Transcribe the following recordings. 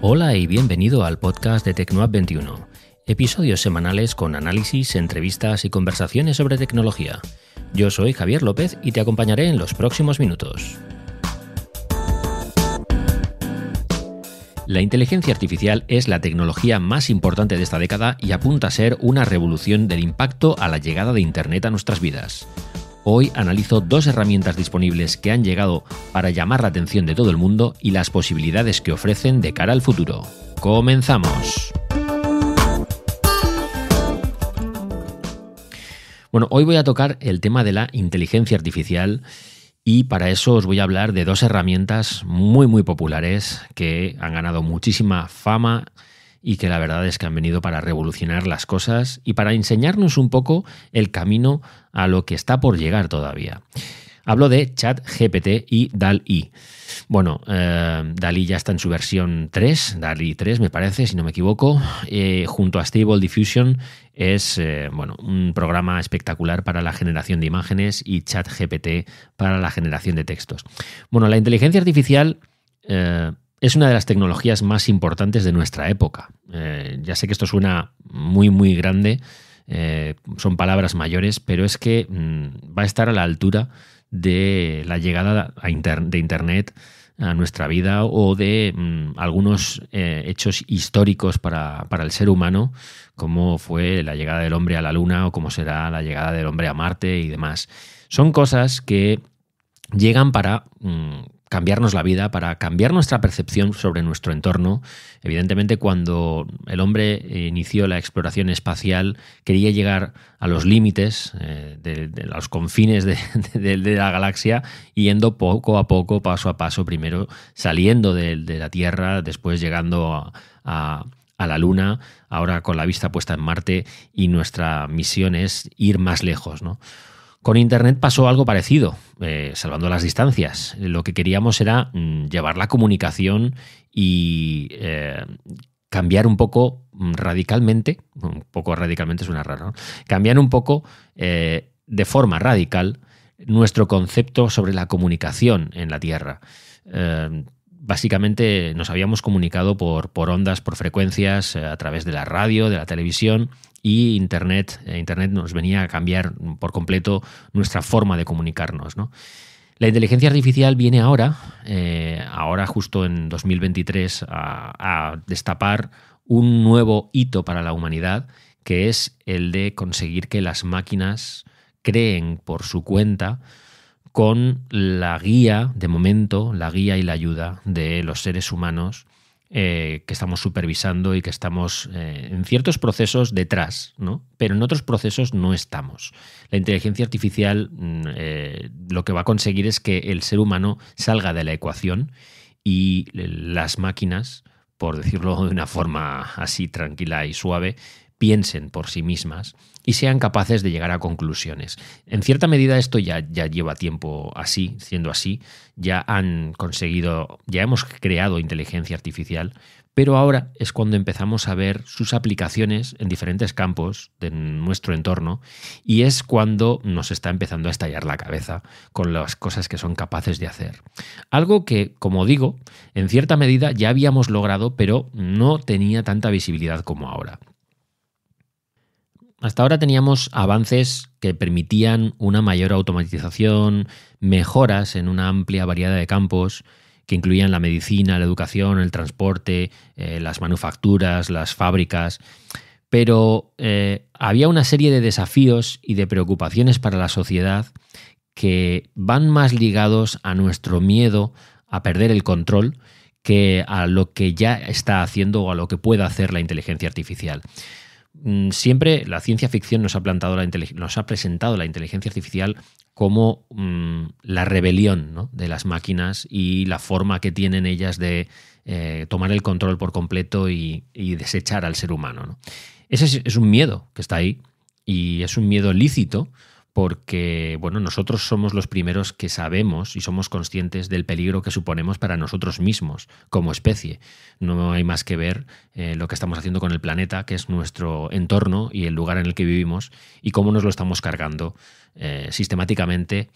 Hola y bienvenido al podcast de Tecnoapp 21. Episodios semanales con análisis, entrevistas y conversaciones sobre tecnología. Yo soy Javier López y te acompañaré en los próximos minutos. La inteligencia artificial es la tecnología más importante de esta década y apunta a ser una revolución del impacto a la llegada de Internet a nuestras vidas. Hoy analizo dos herramientas disponibles que han llegado para llamar la atención de todo el mundo y las posibilidades que ofrecen de cara al futuro. ¡Comenzamos! Bueno, hoy voy a tocar el tema de la inteligencia artificial y para eso os voy a hablar de dos herramientas muy populares que han ganado muchísima fama y que la verdad es que han venido para revolucionar las cosas y para enseñarnos un poco el camino a lo que está por llegar todavía. Hablo de ChatGPT y DALL-E. Bueno, DALL-E ya está en su versión 3, DALL-E 3 me parece, si no me equivoco, junto a Stable Diffusion es un programa espectacular para la generación de imágenes y ChatGPT para la generación de textos. Bueno, la inteligencia artificial es una de las tecnologías más importantes de nuestra época. Ya sé que esto suena muy grande, son palabras mayores, pero es que va a estar a la altura de la llegada de Internet a nuestra vida o de algunos hechos históricos para el ser humano, como fue la llegada del hombre a la Luna o como será la llegada del hombre a Marte y demás. Son cosas que llegan para cambiarnos la vida, para cambiar nuestra percepción sobre nuestro entorno. Evidentemente, cuando el hombre inició la exploración espacial, quería llegar a los límites, de los confines de la galaxia, yendo poco a poco, paso a paso, primero saliendo de la Tierra, después llegando a la Luna, ahora con la vista puesta en Marte, y nuestra misión es ir más lejos, ¿no? Con Internet pasó algo parecido, salvando las distancias. Lo que queríamos era llevar la comunicación y cambiar un poco radicalmente, suena raro, ¿no? Cambiar un poco de forma radical nuestro concepto sobre la comunicación en la Tierra. Básicamente nos habíamos comunicado por ondas, por frecuencias, a través de la radio, de la televisión, y Internet nos venía a cambiar por completo nuestra forma de comunicarnos, ¿no? La inteligencia artificial viene ahora justo en 2023, a destapar un nuevo hito para la humanidad, que es el de conseguir que las máquinas creen por su cuenta con la guía, de momento, la guía y la ayuda de los seres humanos que estamos supervisando y que estamos en ciertos procesos detrás, ¿no? Pero en otros procesos no estamos. La inteligencia artificial lo que va a conseguir es que el ser humano salga de la ecuación y las máquinas, por decirlo de una forma así tranquila y suave, piensen por sí mismas y sean capaces de llegar a conclusiones. En cierta medida esto ya lleva tiempo siendo así, ya hemos creado inteligencia artificial, pero ahora es cuando empezamos a ver sus aplicaciones en diferentes campos de nuestro entorno y es cuando nos está empezando a estallar la cabeza con las cosas que son capaces de hacer. Algo que, como digo, en cierta medida ya habíamos logrado, pero no tenía tanta visibilidad como ahora. Hasta ahora teníamos avances que permitían una mayor automatización, mejoras en una amplia variedad de campos que incluían la medicina, la educación, el transporte, las manufacturas, las fábricas, pero había una serie de desafíos y de preocupaciones para la sociedad que van más ligados a nuestro miedo a perder el control que a lo que ya está haciendo o a lo que pueda hacer la inteligencia artificial. Siempre la ciencia ficción nos ha presentado la inteligencia artificial como la rebelión, ¿no?, de las máquinas y la forma que tienen ellas de tomar el control por completo y desechar al ser humano, ¿no? Ese es un miedo que está ahí y es un miedo lícito porque nosotros somos los primeros que sabemos y somos conscientes del peligro que suponemos para nosotros mismos como especie. No hay más que ver lo que estamos haciendo con el planeta, que es nuestro entorno y el lugar en el que vivimos, y cómo nos lo estamos cargando sistemáticamente.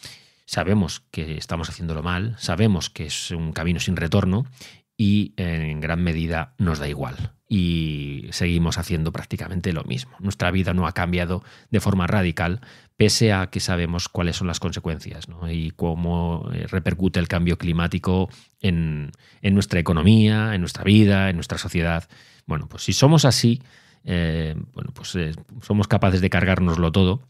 Sabemos que estamos haciéndolo mal, sabemos que es un camino sin retorno y en gran medida nos da igual. Y seguimos haciendo prácticamente lo mismo. Nuestra vida no ha cambiado de forma radical, pese a que sabemos cuáles son las consecuencias, ¿no? Y cómo repercute el cambio climático en nuestra economía, en nuestra vida, en nuestra sociedad. Bueno, pues si somos así, somos capaces de cargárnoslo todo,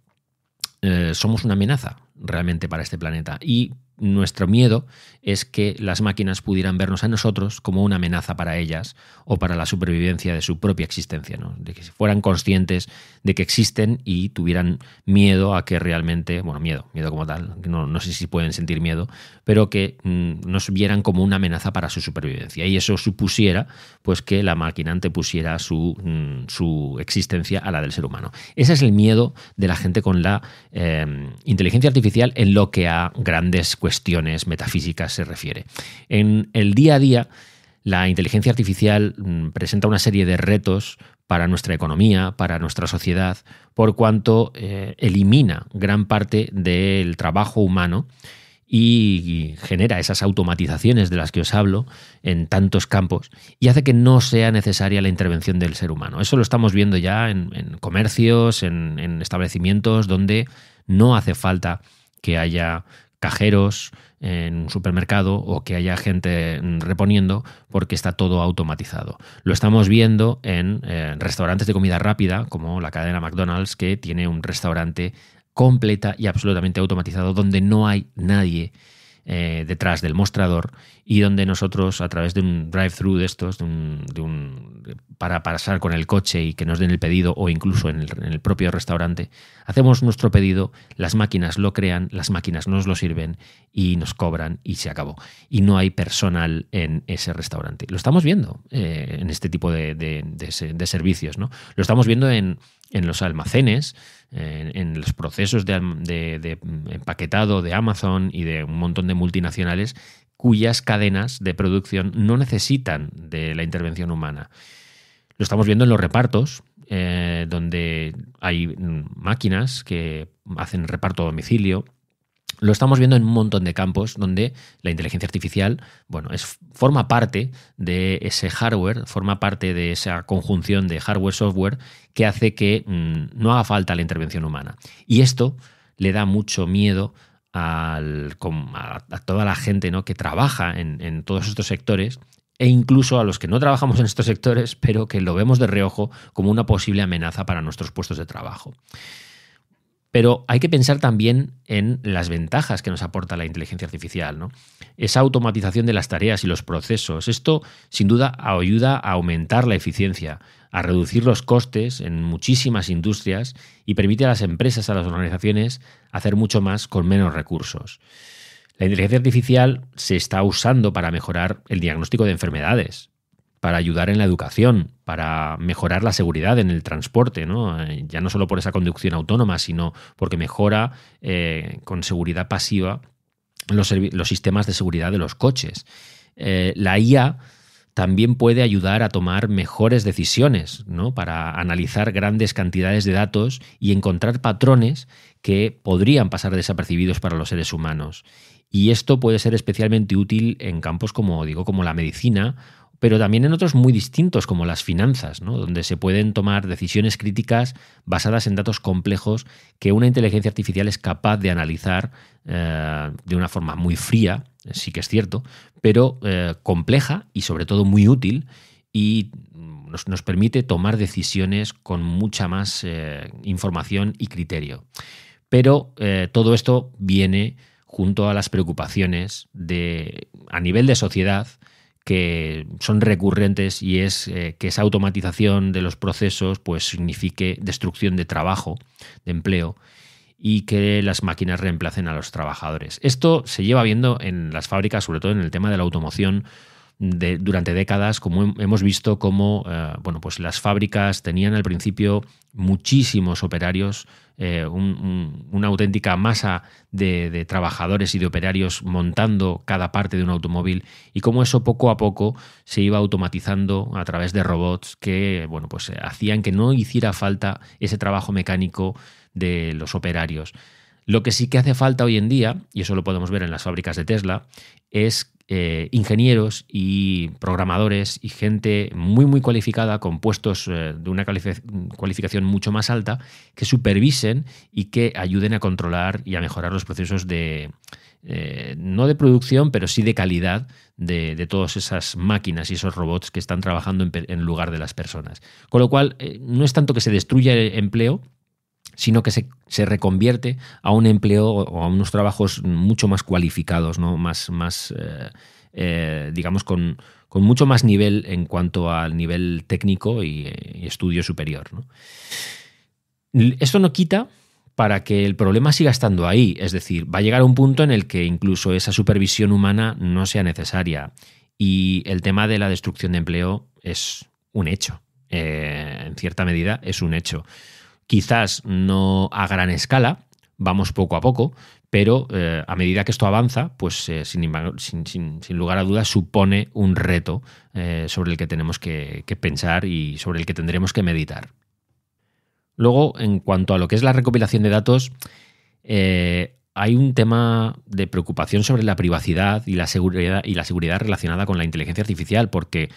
somos una amenaza realmente para este planeta. Y nuestro miedo es que las máquinas pudieran vernos a nosotros como una amenaza para ellas o para la supervivencia de su propia existencia, ¿no? De que fueran conscientes de que existen y tuvieran miedo a que realmente, miedo como tal, no sé si pueden sentir miedo, pero que nos vieran como una amenaza para su supervivencia. Y eso supusiera pues que la máquina antepusiera su existencia a la del ser humano. Ese es el miedo de la gente con la inteligencia artificial en lo que a grandes cuestiones metafísicas se refiere. En el día a día, la inteligencia artificial presenta una serie de retos para nuestra economía, para nuestra sociedad, por cuanto elimina gran parte del trabajo humano y genera esas automatizaciones de las que os hablo en tantos campos y hace que no sea necesaria la intervención del ser humano. Eso lo estamos viendo ya en comercios, en establecimientos donde no hace falta que haya cajeros en un supermercado o que haya gente reponiendo porque está todo automatizado. Lo estamos viendo en restaurantes de comida rápida como la cadena McDonald's, que tiene un restaurante completa y absolutamente automatizado donde no hay nadie detrás del mostrador y donde nosotros, a través de un drive-thru de estos, para pasar con el coche y que nos den el pedido, o incluso en el propio restaurante, hacemos nuestro pedido, las máquinas lo crean, las máquinas nos lo sirven y nos cobran y se acabó. Y no hay personal en ese restaurante. Lo estamos viendo en este tipo de servicios, ¿no? Lo estamos viendo en los almacenes, en los procesos de empaquetado de Amazon y de un montón de multinacionales cuyas cadenas de producción no necesitan de la intervención humana. Lo estamos viendo en los repartos, donde hay máquinas que hacen reparto a domicilio. Lo estamos viendo en un montón de campos donde la inteligencia artificial, forma parte de ese hardware, forma parte de esa conjunción de hardware-software que hace que no haga falta la intervención humana. Y esto le da mucho miedo a toda la gente, ¿no?, que trabaja en todos estos sectores, e incluso a los que no trabajamos en estos sectores, pero que lo vemos de reojo como una posible amenaza para nuestros puestos de trabajo. Pero hay que pensar también en las ventajas que nos aporta la inteligencia artificial, ¿no? Esa automatización de las tareas y los procesos. Esto, sin duda, ayuda a aumentar la eficiencia, a reducir los costes en muchísimas industrias y permite a las empresas, a las organizaciones, hacer mucho más con menos recursos. La inteligencia artificial se está usando para mejorar el diagnóstico de enfermedades, para ayudar en la educación, para mejorar la seguridad en el transporte, ¿no? Ya no solo por esa conducción autónoma, sino porque mejora con seguridad pasiva los sistemas de seguridad de los coches. La IA también puede ayudar a tomar mejores decisiones, ¿no?, para analizar grandes cantidades de datos y encontrar patrones que podrían pasar desapercibidos para los seres humanos. Y esto puede ser especialmente útil en campos como la medicina, pero también en otros muy distintos como las finanzas, ¿no?, donde se pueden tomar decisiones críticas basadas en datos complejos que una inteligencia artificial es capaz de analizar de una forma muy fría, sí que es cierto, pero compleja y sobre todo muy útil, y nos permite tomar decisiones con mucha más información y criterio. Pero todo esto viene junto a las preocupaciones a nivel de sociedad que son recurrentes, y es que esa automatización de los procesos pues signifique destrucción de trabajo, de empleo, y que las máquinas reemplacen a los trabajadores. Esto se lleva viendo en las fábricas, sobre todo en el tema de la automoción, durante décadas, como hemos visto cómo pues las fábricas tenían al principio muchísimos operarios, una auténtica masa de trabajadores y de operarios montando cada parte de un automóvil, y cómo eso poco a poco se iba automatizando a través de robots que pues hacían que no hiciera falta ese trabajo mecánico de los operarios. Lo que sí que hace falta hoy en día, y eso lo podemos ver en las fábricas de Tesla, es ingenieros y programadores y gente muy, muy cualificada con puestos de una cualificación mucho más alta que supervisen y que ayuden a controlar y a mejorar los procesos de, no de producción, pero sí de calidad de todas esas máquinas y esos robots que están trabajando en lugar de las personas. Con lo cual, no es tanto que se destruya el empleo, sino que se reconvierte a un empleo o a unos trabajos mucho más cualificados, ¿no? Más digamos, con mucho más nivel en cuanto al nivel técnico y estudio superior, ¿no? Esto no quita para que el problema siga estando ahí, es decir, va a llegar a un punto en el que incluso esa supervisión humana no sea necesaria y el tema de la destrucción de empleo es un hecho, en cierta medida es un hecho. Quizás no a gran escala, vamos poco a poco, pero a medida que esto avanza, pues sin lugar a dudas supone un reto sobre el que tenemos que pensar y sobre el que tendremos que meditar. Luego, en cuanto a lo que es la recopilación de datos, hay un tema de preocupación sobre la privacidad y la seguridad relacionada con la inteligencia artificial, porque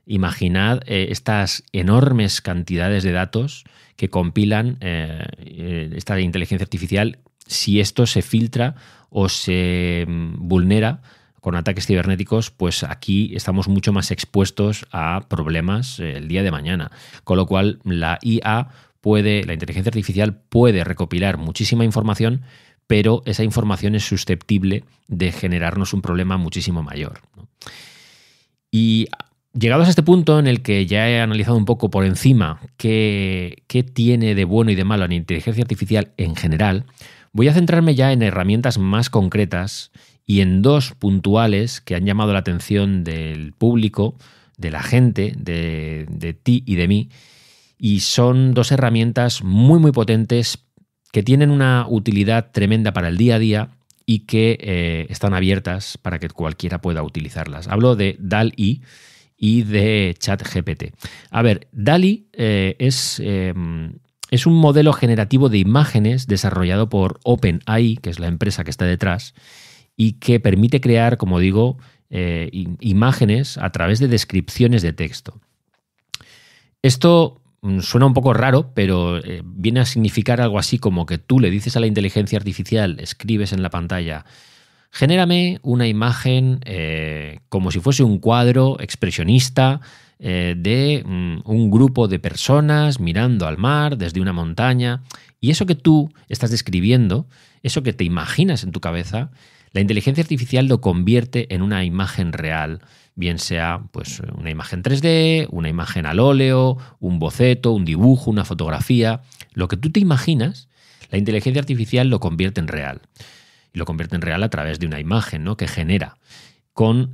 imaginad estas enormes cantidades de datos que compilan esta inteligencia artificial, si esto se filtra o se vulnera con ataques cibernéticos, pues aquí estamos mucho más expuestos a problemas el día de mañana. Con lo cual, la inteligencia artificial puede recopilar muchísima información, pero esa información es susceptible de generarnos un problema muchísimo mayor, ¿no? Y llegados a este punto en el que ya he analizado un poco por encima qué tiene de bueno y de malo la inteligencia artificial en general, voy a centrarme ya en herramientas más concretas y en dos puntuales que han llamado la atención del público, de la gente, de ti y de mí, y son dos herramientas muy, muy potentes que tienen una utilidad tremenda para el día a día y que están abiertas para que cualquiera pueda utilizarlas. Hablo de DALL-E y de ChatGPT. A ver, DALL-E es un modelo generativo de imágenes desarrollado por OpenAI, que es la empresa que está detrás, y que permite crear, como digo, imágenes a través de descripciones de texto. Esto suena un poco raro, pero viene a significar algo así como que tú le dices a la inteligencia artificial, escribes en la pantalla: genérame una imagen como si fuese un cuadro expresionista de un grupo de personas mirando al mar desde una montaña. Y eso que tú estás describiendo, eso que te imaginas en tu cabeza, la inteligencia artificial lo convierte en una imagen real, bien sea pues, una imagen 3D, una imagen al óleo, un boceto, un dibujo, una fotografía. Lo que tú te imaginas, la inteligencia artificial lo convierte en real. Y lo convierte en real a través de una imagen, ¿no?, que genera con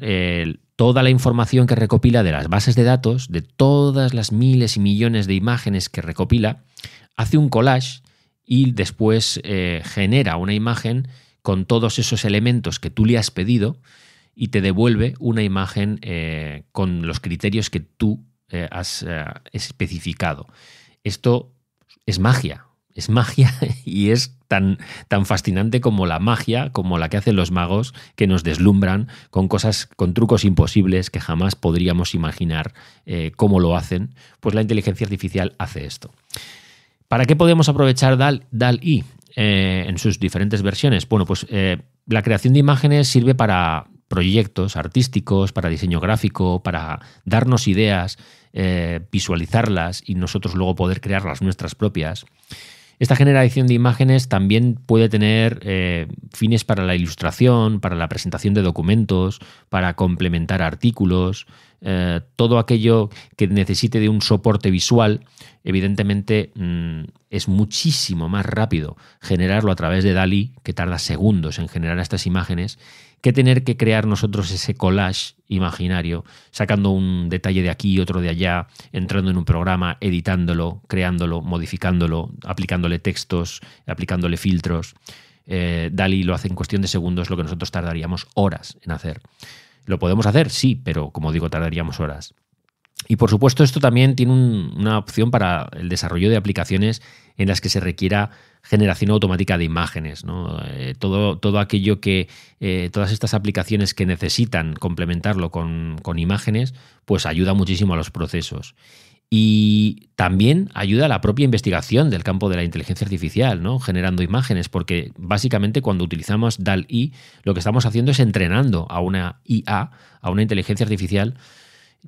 toda la información que recopila de las bases de datos, de todas las miles y millones de imágenes que recopila, hace un collage y después genera una imagen con todos esos elementos que tú le has pedido y te devuelve una imagen con los criterios que tú has especificado. Esto es magia y es tan fascinante como la magia, como la que hacen los magos, que nos deslumbran con cosas, con trucos imposibles que jamás podríamos imaginar cómo lo hacen. Pues la inteligencia artificial hace esto. ¿Para qué podemos aprovechar DALL-E en sus diferentes versiones? Bueno, pues la creación de imágenes sirve para proyectos artísticos, para diseño gráfico, para darnos ideas, visualizarlas y nosotros luego poder crear las nuestras propias. Esta generación de imágenes también puede tener fines para la ilustración, para la presentación de documentos, para complementar artículos, todo aquello que necesite de un soporte visual. Evidentemente es muchísimo más rápido generarlo a través de DALL-E, que tarda segundos en generar estas imágenes, que tener que crear nosotros ese collage imaginario, sacando un detalle de aquí y otro de allá, entrando en un programa, editándolo, creándolo, modificándolo, aplicándole textos, aplicándole filtros. DALL-E lo hace en cuestión de segundos, lo que nosotros tardaríamos horas en hacer. ¿Lo podemos hacer? Sí, pero como digo, tardaríamos horas. Y por supuesto esto también tiene una opción para el desarrollo de aplicaciones en las que se requiera generación automática de imágenes, ¿no? Todo aquello todas estas aplicaciones que necesitan complementarlo con imágenes, pues ayuda muchísimo a los procesos. Y también ayuda a la propia investigación del campo de la inteligencia artificial, ¿no? Generando imágenes, porque básicamente cuando utilizamos DALL-E, lo que estamos haciendo es entrenando a una IA, a una inteligencia artificial,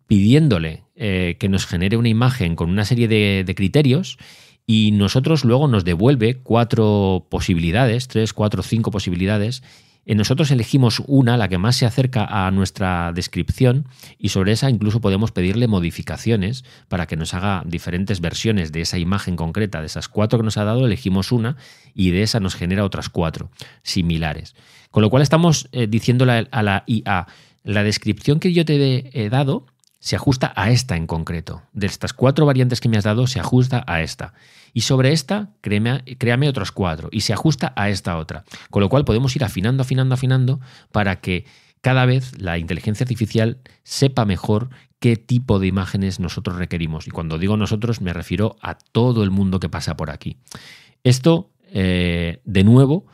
pidiéndole que nos genere una imagen con una serie de criterios, y nosotros luego nos devuelve 4 posibilidades, 3, 4, 5 posibilidades. Nosotros elegimos una, la que más se acerca a nuestra descripción, y sobre esa incluso podemos pedirle modificaciones para que nos haga diferentes versiones de esa imagen concreta. De esas 4 que nos ha dado, elegimos una y de esa nos genera otras 4 similares. Con lo cual estamos diciéndole a la IA, la descripción que yo te he dado se ajusta a esta en concreto. De estas 4 variantes que me has dado, se ajusta a esta. Y sobre esta, créame otros 4. Y se ajusta a esta otra. Con lo cual podemos ir afinando para que cada vez la inteligencia artificial sepa mejor qué tipo de imágenes nosotros requerimos. Y cuando digo nosotros, me refiero a todo el mundo que pasa por aquí. Esto, de nuevo,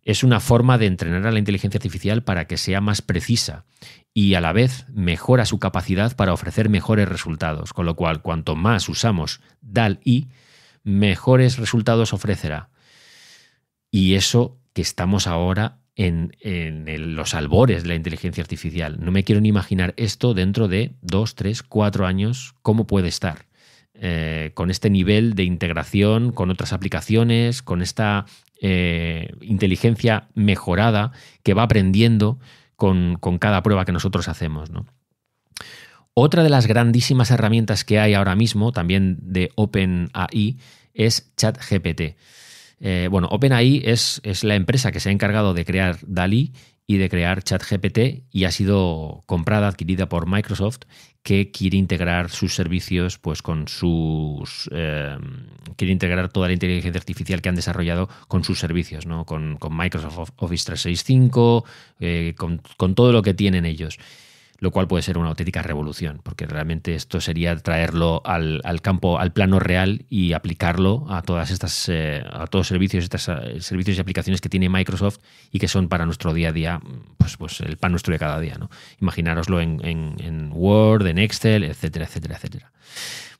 es una forma de entrenar a la inteligencia artificial para que sea más precisa y a la vez mejora su capacidad para ofrecer mejores resultados. Con lo cual, cuanto más usamos DALL-E, mejores resultados ofrecerá. Y eso que estamos ahora en los albores de la inteligencia artificial. No me quiero ni imaginar esto dentro de 2, 3, 4 años, cómo puede estar. Con este nivel de integración con otras aplicaciones, con esta inteligencia mejorada que va aprendiendo con cada prueba que nosotros hacemos, ¿no? Otra de las grandísimas herramientas que hay ahora mismo, también de OpenAI, es ChatGPT. OpenAI es la empresa que se ha encargado de crear DALL-E y de crear ChatGPT, y ha sido comprada, adquirida por Microsoft, que quiere integrar sus servicios pues con quiere integrar toda la inteligencia artificial que han desarrollado con sus servicios, ¿no? Con Microsoft Office 365, con todo lo que tienen ellos. Lo cual puede ser una auténtica revolución, porque realmente esto sería traerlo al campo, al plano real, y aplicarlo a todas estas, a todos servicios y aplicaciones que tiene Microsoft y que son para nuestro día a día, pues el pan nuestro de cada día, ¿no? Imaginároslo en Word, en Excel, etcétera, etcétera, etcétera.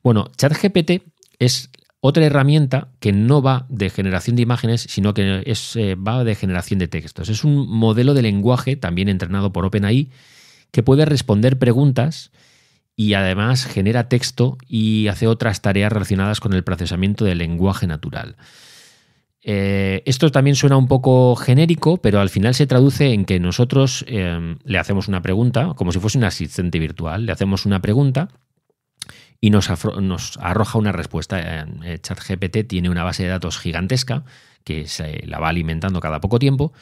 Bueno, ChatGPT es otra herramienta que no va de generación de imágenes, sino que va de generación de textos. Es un modelo de lenguaje también entrenado por OpenAI, que puede responder preguntas y además genera texto y hace otras tareas relacionadas con el procesamiento del lenguaje natural. Esto también suena un poco genérico, pero al final se traduce en que nosotros le hacemos una pregunta, como si fuese un asistente virtual, le hacemos una pregunta y nos arroja una respuesta. ChatGPT tiene una base de datos gigantesca que se la va alimentando cada poco tiempo.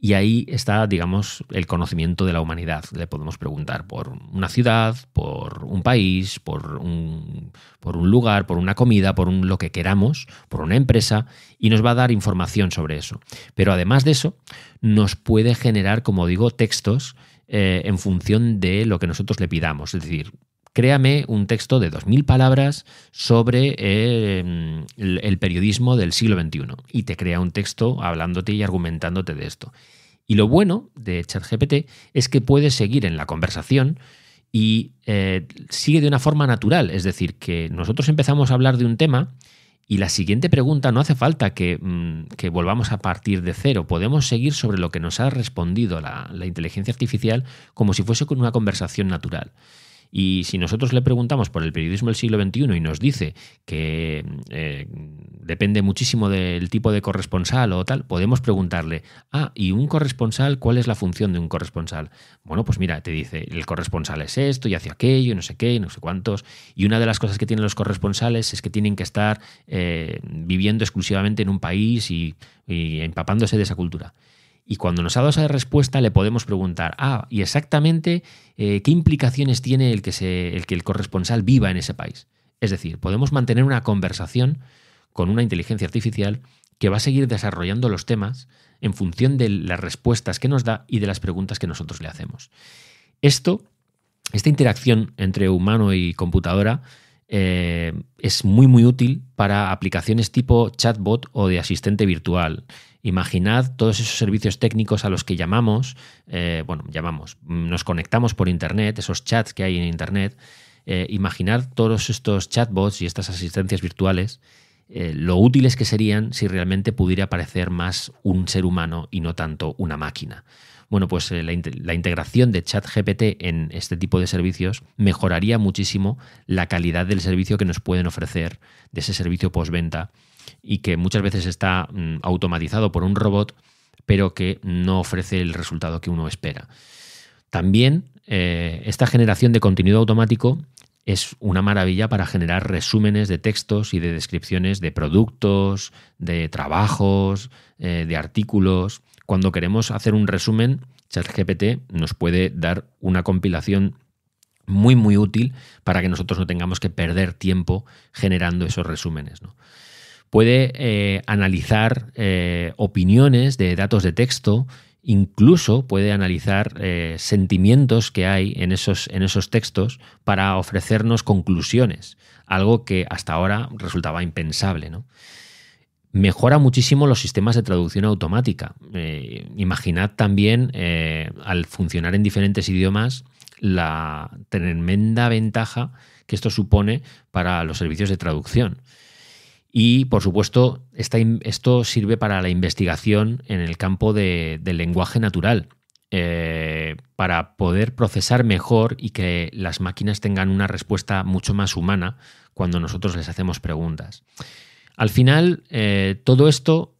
Y ahí está, digamos, el conocimiento de la humanidad. Le podemos preguntar por una ciudad, por un país, por un lugar, por una comida, por lo que queramos, por una empresa, y nos va a dar información sobre eso. Pero además de eso, nos puede generar, como digo, textos en función de lo que nosotros le pidamos. Es decir, créame un texto de 2000 palabras sobre el periodismo del siglo XXI, y te crea un texto hablándote y argumentándote de esto. Y lo bueno de ChatGPT es que puedes seguir en la conversación y sigue de una forma natural. Es decir, que nosotros empezamos a hablar de un tema y la siguiente pregunta no hace falta que volvamos a partir de cero. Podemos seguir sobre lo que nos ha respondido la inteligencia artificial como si fuese con una conversación natural. Y si nosotros le preguntamos por el periodismo del siglo XXI y nos dice que depende muchísimo del tipo de corresponsal o tal, podemos preguntarle, ¿y un corresponsal? ¿Cuál es la función de un corresponsal? Bueno, pues mira, te dice, el corresponsal es esto y hace aquello, y no sé qué, y no sé cuántos. Y una de las cosas que tienen los corresponsales es que tienen que estar viviendo exclusivamente en un país y empapándose de esa cultura. Y cuando nos ha dado esa respuesta le podemos preguntar, ¿y exactamente qué implicaciones tiene el que el corresponsal viva en ese país? Es decir, podemos mantener una conversación con una inteligencia artificial que va a seguir desarrollando los temas en función de las respuestas que nos da y de las preguntas que nosotros le hacemos. Esto esta interacción entre humano y computadora es muy, muy útil para aplicaciones tipo chatbot o de asistente virtual. Imaginad todos esos servicios técnicos a los que nos conectamos por Internet, esos chats que hay en Internet. Imaginad todos estos chatbots y estas asistencias virtuales, lo útiles que serían si realmente pudiera parecer más un ser humano y no tanto una máquina. Bueno, pues la integración de ChatGPT en este tipo de servicios mejoraría muchísimo la calidad del servicio que nos pueden ofrecer, de ese servicio postventa, y que muchas veces está automatizado por un robot, pero que no ofrece el resultado que uno espera. También esta generación de contenido automático es una maravilla para generar resúmenes de textos y de descripciones de productos, de trabajos, de artículos. Cuando queremos hacer un resumen, ChatGPT nos puede dar una compilación muy, muy útil para que nosotros no tengamos que perder tiempo generando esos resúmenes, ¿no? Puede analizar opiniones de datos de texto, incluso puede analizar sentimientos que hay en esos textos para ofrecernos conclusiones, algo que hasta ahora resultaba impensable, ¿no? Mejora muchísimo los sistemas de traducción automática. Imaginad también, al funcionar en diferentes idiomas, la tremenda ventaja que esto supone para los servicios de traducción. Y, por supuesto, esto sirve para la investigación en el campo del lenguaje natural, para poder procesar mejor y que las máquinas tengan una respuesta mucho más humana cuando nosotros les hacemos preguntas. Al final, todo esto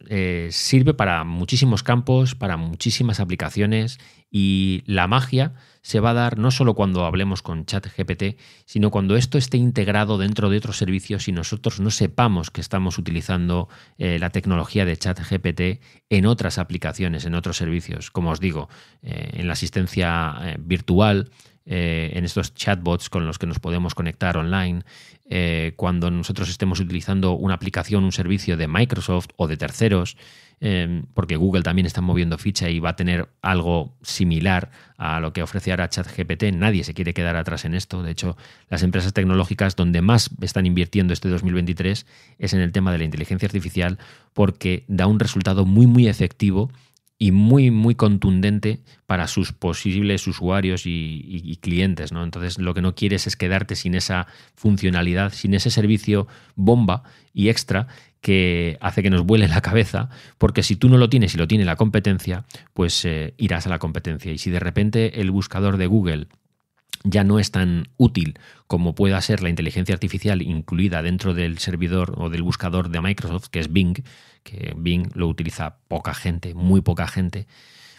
sirve para muchísimos campos, para muchísimas aplicaciones, y la magia se va a dar no solo cuando hablemos con ChatGPT, sino cuando esto esté integrado dentro de otros servicios y nosotros no sepamos que estamos utilizando la tecnología de ChatGPT en otras aplicaciones, en otros servicios. Como os digo, en la asistencia virtual, en estos chatbots con los que nos podemos conectar online, cuando nosotros estemos utilizando una aplicación, un servicio de Microsoft o de terceros, porque Google también está moviendo ficha y va a tener algo similar a lo que ofrece ahora ChatGPT. Nadie se quiere quedar atrás en esto. De hecho, las empresas tecnológicas donde más están invirtiendo este 2023 es en el tema de la inteligencia artificial, porque da un resultado muy, muy efectivo y muy, muy contundente para sus posibles usuarios y clientes, ¿no? Entonces, lo que no quieres es quedarte sin esa funcionalidad, sin ese servicio bomba y extra que hace que nos vuele la cabeza, porque si tú no lo tienes y lo tiene la competencia, pues irás a la competencia. Y si de repente el buscador de Google ya no es tan útil como pueda ser la inteligencia artificial incluida dentro del servidor o del buscador de Microsoft, que es Bing, que Bing lo utiliza poca gente, muy poca gente,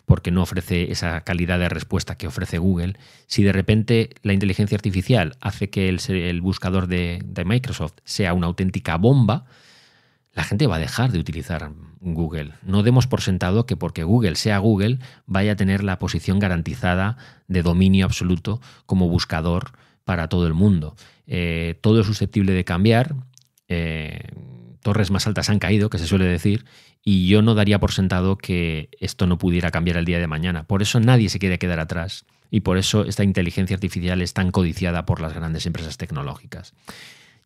porque no ofrece esa calidad de respuesta que ofrece Google. Si de repente la inteligencia artificial hace que el buscador de Microsoft sea una auténtica bomba, la gente va a dejar de utilizar Google. No demos por sentado que porque Google sea Google vaya a tener la posición garantizada de dominio absoluto como buscador para todo el mundo. Todo es susceptible de cambiar. Torres más altas han caído, que se suele decir, y yo no daría por sentado que esto no pudiera cambiar el día de mañana. Por eso nadie se quiere quedar atrás y por eso esta inteligencia artificial es tan codiciada por las grandes empresas tecnológicas.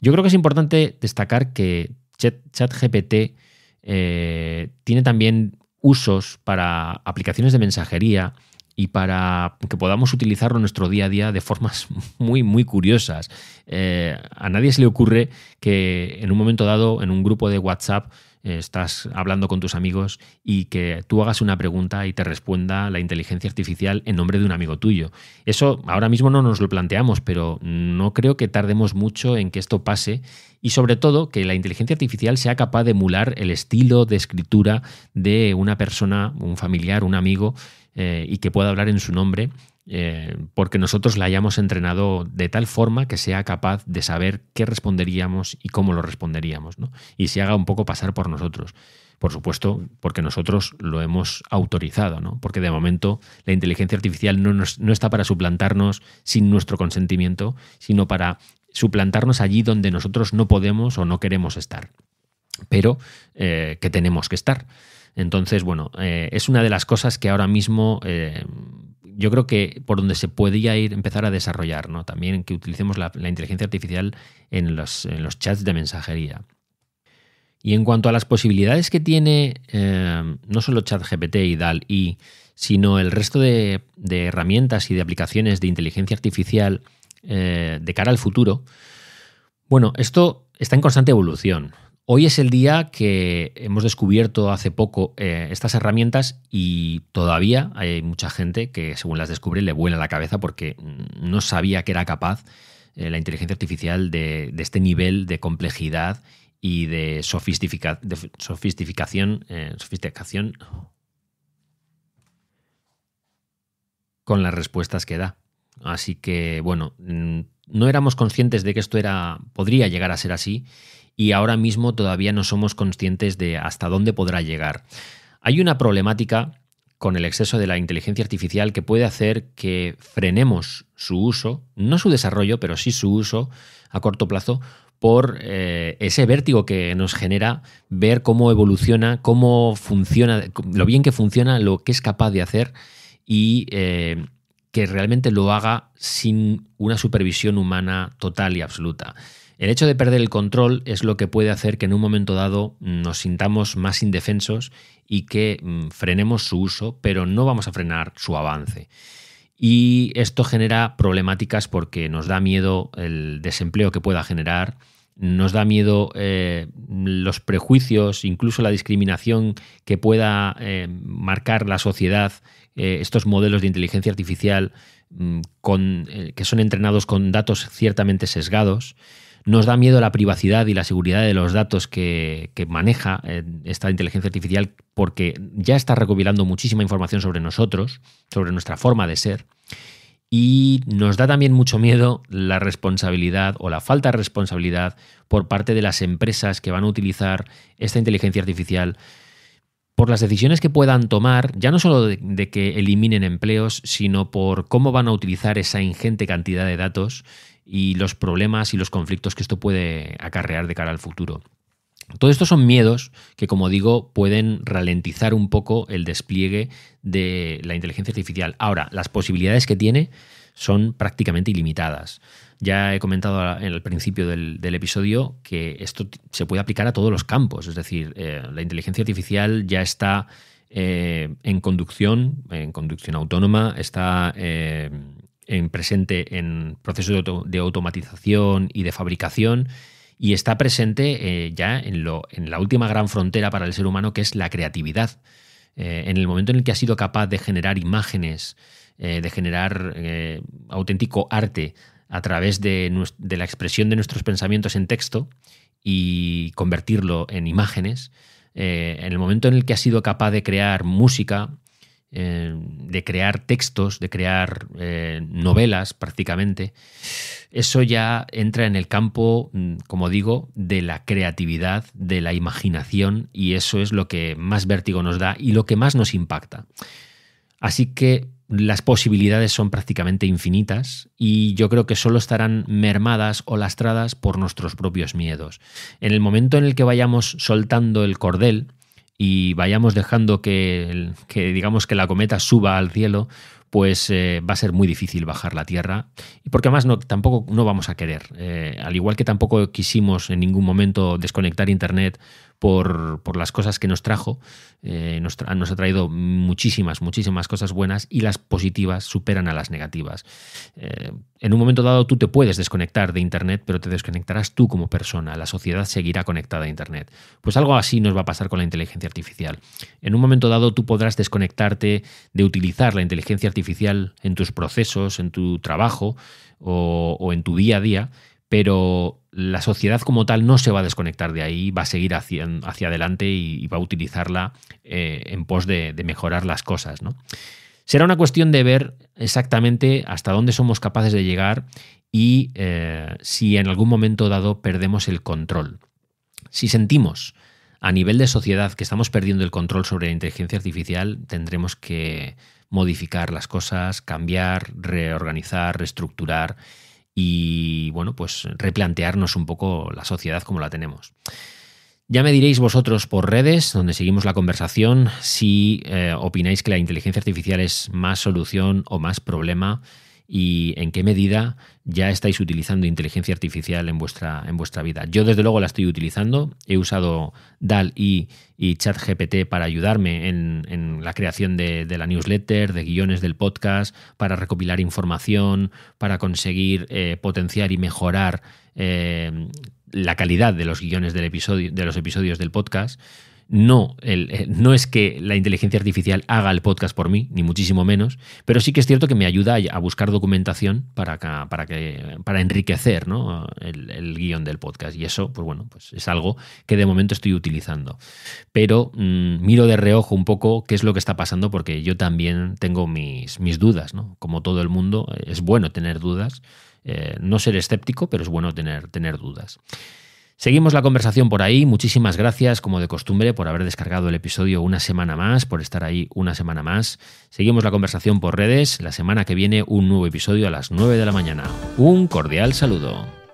Yo creo que es importante destacar que ChatGPT tiene también usos para aplicaciones de mensajería y para que podamos utilizarlo en nuestro día a día de formas muy, muy curiosas. A nadie se le ocurre que en un momento dado, en un grupo de WhatsApp, estás hablando con tus amigos y que tú hagas una pregunta y te responda la inteligencia artificial en nombre de un amigo tuyo. Eso ahora mismo no nos lo planteamos, pero no creo que tardemos mucho en que esto pase, y sobre todo que la inteligencia artificial sea capaz de emular el estilo de escritura de una persona, un familiar, un amigo, y que pueda hablar en su nombre, porque nosotros la hayamos entrenado de tal forma que sea capaz de saber qué responderíamos y cómo lo responderíamos, ¿no? Y se haga un poco pasar por nosotros. Por supuesto, porque nosotros lo hemos autorizado, ¿no? Porque de momento la inteligencia artificial no está para suplantarnos sin nuestro consentimiento, sino para suplantarnos allí donde nosotros no podemos o no queremos estar, pero que tenemos que estar. Entonces, bueno, es una de las cosas que ahora mismo yo creo que por donde se podría empezar a desarrollar, ¿no? También que utilicemos la inteligencia artificial en los chats de mensajería. Y en cuanto a las posibilidades que tiene no solo ChatGPT y DALL-E, sino el resto de herramientas y de aplicaciones de inteligencia artificial de cara al futuro, bueno, esto está en constante evolución. Hoy es el día que hemos descubierto hace poco estas herramientas y todavía hay mucha gente que según las descubre le vuela la cabeza porque no sabía que era capaz la inteligencia artificial de este nivel de complejidad y de sofisticación con las respuestas que da. Así que, bueno, no éramos conscientes de que esto podría llegar a ser así y ahora mismo todavía no somos conscientes de hasta dónde podrá llegar. Hay una problemática con el exceso de la inteligencia artificial que puede hacer que frenemos su uso, no su desarrollo, pero sí su uso a corto plazo, por ese vértigo que nos genera ver cómo evoluciona, cómo funciona, lo bien que funciona, lo que es capaz de hacer y que realmente lo haga sin una supervisión humana total y absoluta. El hecho de perder el control es lo que puede hacer que en un momento dado nos sintamos más indefensos y que frenemos su uso, pero no vamos a frenar su avance. Y esto genera problemáticas porque nos da miedo el desempleo que pueda generar, nos da miedo los prejuicios, incluso la discriminación que pueda marcar la sociedad, estos modelos de inteligencia artificial que son entrenados con datos ciertamente sesgados. Nos da miedo la privacidad y la seguridad de los datos que maneja esta inteligencia artificial porque ya está recopilando muchísima información sobre nosotros, sobre nuestra forma de ser. Y nos da también mucho miedo la responsabilidad o la falta de responsabilidad por parte de las empresas que van a utilizar esta inteligencia artificial por las decisiones que puedan tomar, ya no solo de que eliminen empleos, sino por cómo van a utilizar esa ingente cantidad de datos y los problemas y los conflictos que esto puede acarrear de cara al futuro. Todo esto son miedos que, como digo, pueden ralentizar un poco el despliegue de la inteligencia artificial. Ahora, las posibilidades que tiene son prácticamente ilimitadas. Ya he comentado al principio del episodio que esto se puede aplicar a todos los campos. Es decir, la inteligencia artificial ya está en conducción autónoma, está presente en procesos de automatización y de fabricación. Y está presente ya en la última gran frontera para el ser humano, que es la creatividad. En el momento en el que ha sido capaz de generar imágenes, de generar auténtico arte a través de la expresión de nuestros pensamientos en texto y convertirlo en imágenes, en el momento en el que ha sido capaz de crear música, de crear textos, de crear novelas prácticamente, eso ya entra en el campo, como digo, de la creatividad, de la imaginación, y eso es lo que más vértigo nos da y lo que más nos impacta. Así que las posibilidades son prácticamente infinitas y yo creo que solo estarán mermadas o lastradas por nuestros propios miedos. En el momento en el que vayamos soltando el cordel y vayamos dejando que digamos que la cometa suba al cielo, pues va a ser muy difícil bajar la Tierra, y porque además tampoco no vamos a querer. Al igual que tampoco quisimos en ningún momento desconectar Internet por las cosas que nos trajo, nos ha traído muchísimas cosas buenas, y las positivas superan a las negativas. En un momento dado tú te puedes desconectar de Internet, pero te desconectarás tú como persona. La sociedad seguirá conectada a Internet. Pues algo así nos va a pasar con la inteligencia artificial. En un momento dado tú podrás desconectarte de utilizar la inteligencia artificial en tus procesos, en tu trabajo o en tu día a día, pero la sociedad como tal no se va a desconectar de ahí, va a seguir hacia adelante y va a utilizarla en pos de mejorar las cosas, ¿no? Será una cuestión de ver exactamente hasta dónde somos capaces de llegar y si en algún momento dado perdemos el control. Si sentimos a nivel de sociedad que estamos perdiendo el control sobre la inteligencia artificial, tendremos que modificar las cosas, cambiar, reorganizar, reestructurar y, bueno, pues replantearnos un poco la sociedad como la tenemos. Ya me diréis vosotros por redes, donde seguimos la conversación, si opináis que la inteligencia artificial es más solución o más problema y en qué medida ya estáis utilizando inteligencia artificial en vuestra vida. Yo desde luego la estoy utilizando. He usado DALL-E y ChatGPT para ayudarme en la creación de la newsletter, de guiones del podcast, para recopilar información, para conseguir potenciar y mejorar la calidad de los guiones de los episodios del podcast. No es que la inteligencia artificial haga el podcast por mí, ni muchísimo menos, pero sí que es cierto que me ayuda a buscar documentación para enriquecer, ¿no?, el guión del podcast. Y eso, pues bueno, pues es algo que de momento estoy utilizando. Pero miro de reojo un poco qué es lo que está pasando, porque yo también tengo mis dudas, ¿no? Como todo el mundo, es bueno tener dudas. No ser escéptico, pero es bueno tener dudas. Seguimos la conversación por ahí. Muchísimas gracias, como de costumbre, por haber descargado el episodio una semana más, por estar ahí una semana más. Seguimos la conversación por redes. La semana que viene un nuevo episodio a las 9 de la mañana. Un cordial saludo.